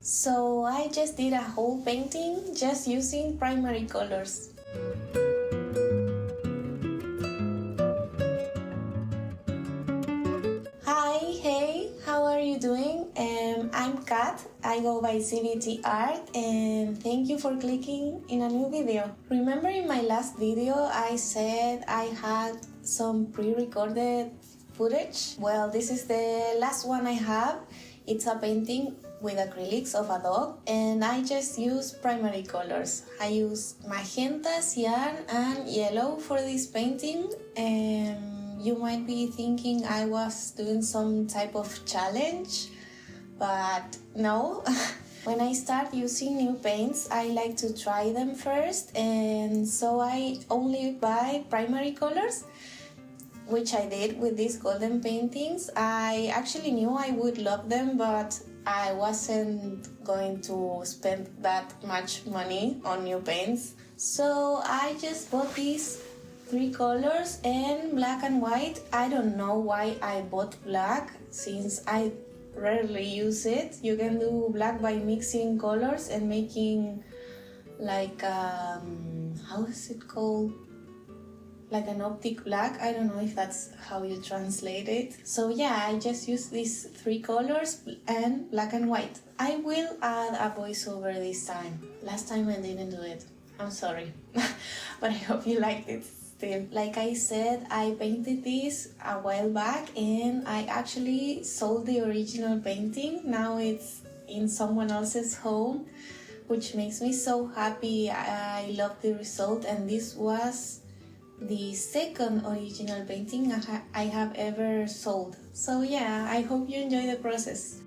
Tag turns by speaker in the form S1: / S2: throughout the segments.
S1: So I just did a whole painting just using primary colors. Hi, hey, how are you doing? I'm Kat, I go by CBT Art, and thank you for clicking in a new video. Remember in my last video I said I had some pre-recorded footage? Well, this is the last one I have. It's a painting with acrylics of a dog, and I just use primary colors. I use magenta, cyan, and yellow for this painting. You might be thinking I was doing some type of challenge, but no. When I start using new paints, I like to try them first, and so I only buy primary colors, which I did with these golden paintings. I actually knew I would love them, but I wasn't going to spend that much money on new paints. So I just bought these 3 colors and black and white. I don't know why I bought black, since I rarely use it. You can do black by mixing colors and making like how is it called? Like an optic black. I don't know if that's how you translate it. So yeah, I just use these 3 colors and black and white. I will add a voiceover this time. Last time I didn't do it. I'm sorry. But I hope you liked it still. Like I said, I painted this a while back and I actually sold the original painting. Now it's in someone else's home, which makes me so happy. I love the result, and this was the second original painting I have ever sold. So yeah, I hope you enjoy the process.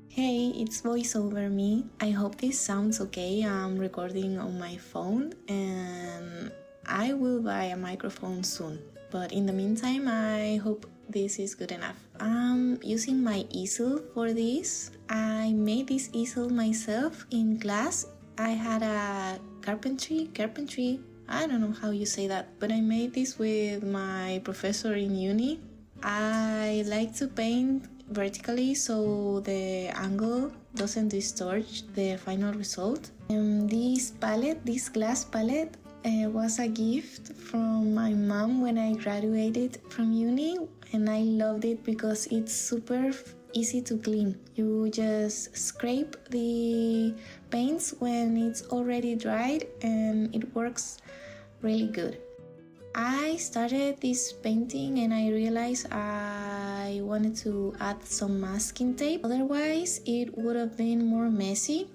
S1: Hey, it's voiceover me. I hope this sounds okay. I'm recording on my phone and I will buy a microphone soon. But in the meantime, I hope this is good enough. I'm using my easel for this. I made this easel myself in class. I had a carpentry, I don't know how you say that, but I made this with my professor in uni. I like to paint vertically so the angle doesn't distort the final result. This glass palette was a gift from my mom when I graduated from uni, and I loved it because it's super easy to clean. You just scrape the paints when it's already dried and it works really good. I started this painting and I realized I wanted to add some masking tape, otherwise it would have been more messy.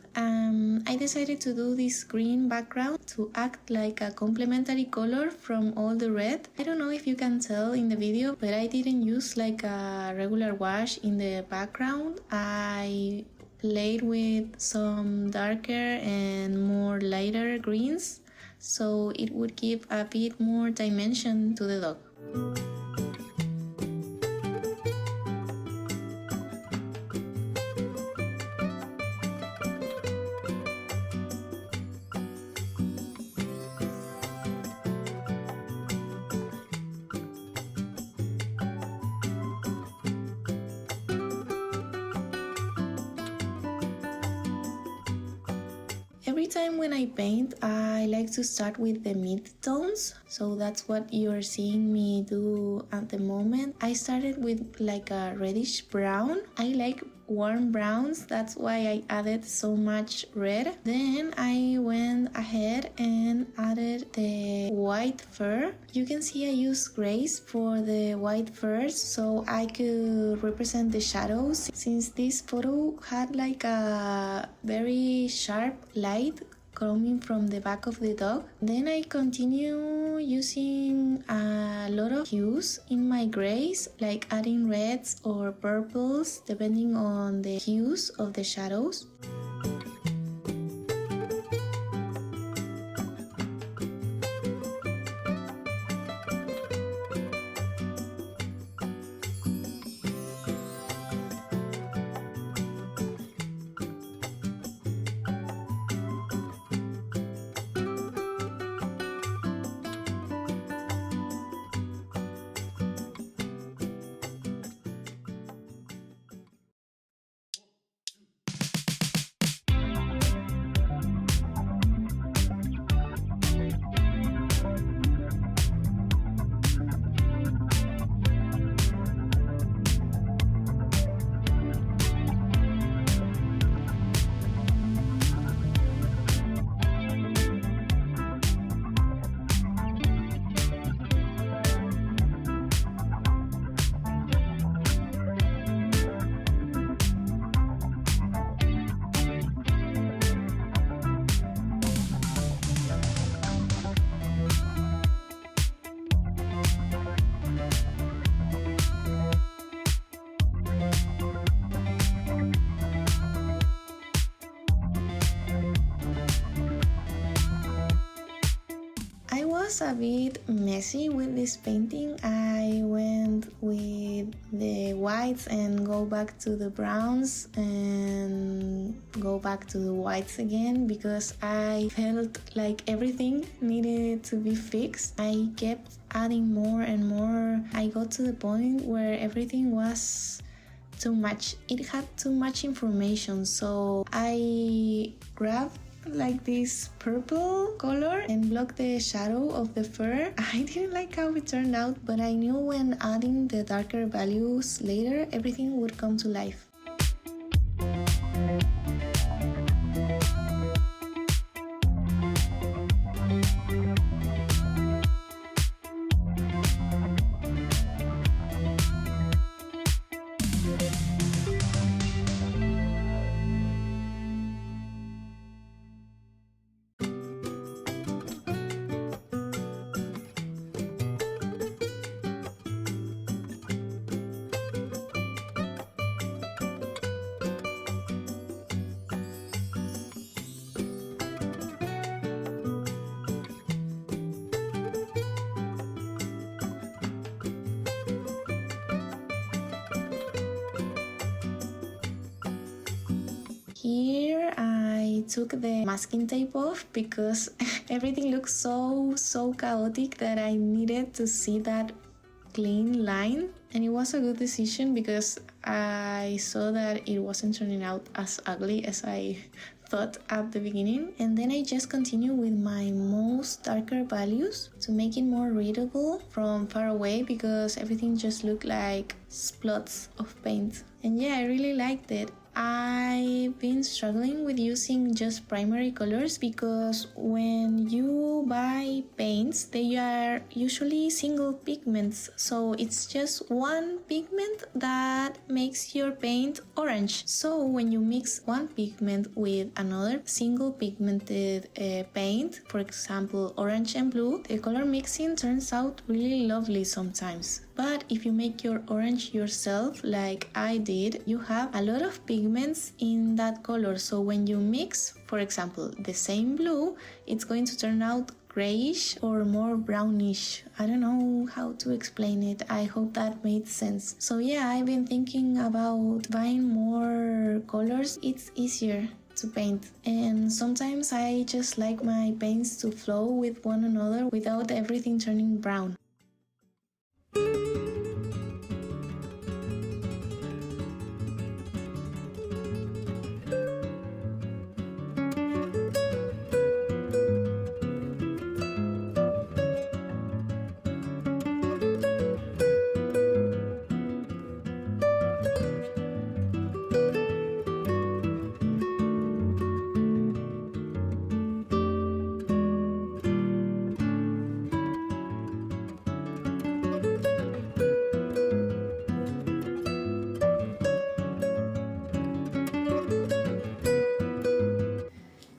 S1: I decided to do this green background to act like a complementary color from all the red. I don't know if you can tell in the video, but I didn't use like a regular wash in the background. I played with some darker and more lighter greens, so it would give a bit more dimension to the dog. Every time when I paint, I like to start with the mid-tones, so that's what you're seeing me do at the moment. I started with like a reddish brown. I like warm browns, that's why I added so much red. Then I went ahead and added the white fur. You can see I used grays for the white furs so I could represent the shadows, since this photo had like a very sharp light coming from the back of the dog. Then I continue using a lot of hues in my grays, like adding reds or purples depending on the hues of the shadows. was a bit messy with this painting. I went with the whites and go back to the browns and go back to the whites again because I felt like everything needed to be fixed. I kept adding more and more. I got to the point where everything was too much. It had too much information, so I grabbed like this purple color and block the shadow of the fur. I didn't like how it turned out, but I knew when adding the darker values later, everything would come to life. Here I took the masking tape off because everything looks so chaotic that I needed to see that clean line, and it was a good decision because I saw that it wasn't turning out as ugly as I thought at the beginning. And then I just continue with my most darker values to make it more readable from far away because everything just looked like splots of paint. And yeah, I really liked it. I've been struggling with using just primary colors because when you buy paints, they are usually single pigments, so it's just one pigment that makes your paint orange. So when you mix one pigment with another single pigmented paint, for example orange and blue, the color mixing turns out really lovely sometimes. But if you make your orange yourself, like I did, you have a lot of pigments in that color. So when you mix, for example, the same blue, it's going to turn out grayish or more brownish. I don't know how to explain it. I hope that made sense. So yeah, I've been thinking about buying more colors. It's easier to paint, and sometimes I just like my paints to flow with one another without everything turning brown.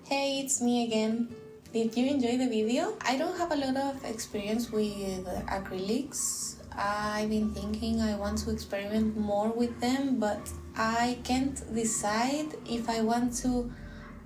S1: Hey, it's me again. Did you enjoy the video? I don't have a lot of experience with acrylics. I've been thinking I want to experiment more with them, but I can't decide if I want to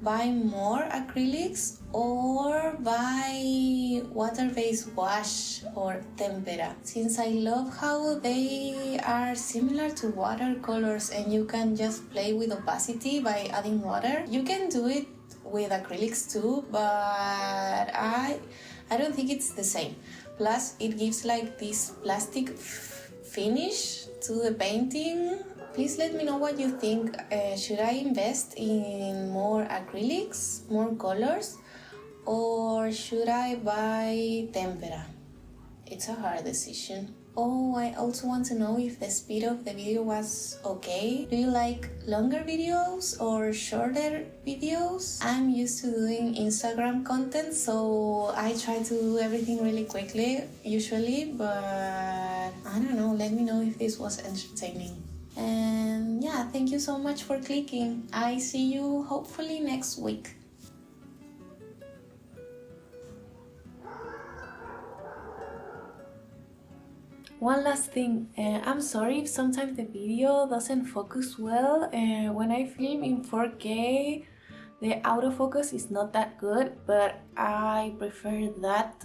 S1: buy more acrylics or buy water-based wash or tempera. Since I love how they are similar to watercolors and you can just play with opacity by adding water, you can do it with acrylics too, but I don't think it's the same. Plus it gives like this plastic finish to the painting. Please let me know what you think. Should I invest in more acrylics, more colors, or should I buy tempera? It's a hard decision. Oh, I also want to know if the speed of the video was okay. Do you like longer videos or shorter videos? I'm used to doing Instagram content, so I try to do everything really quickly, usually, but I don't know, let me know if this was entertaining. And yeah, thank you so much for clicking. I see you hopefully next week. One last thing, I'm sorry if sometimes the video doesn't focus well. When I film in 4K, the autofocus is not that good, but I prefer that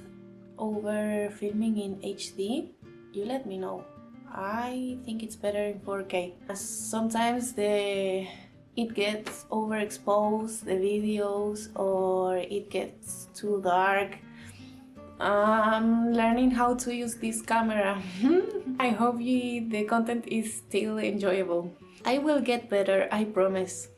S1: over filming in HD? You let me know. I think it's better in 4K. Sometimes it gets overexposed, the videos, or it gets too dark. I'm learning how to use this camera. I hope the content is still enjoyable. I will get better, I promise.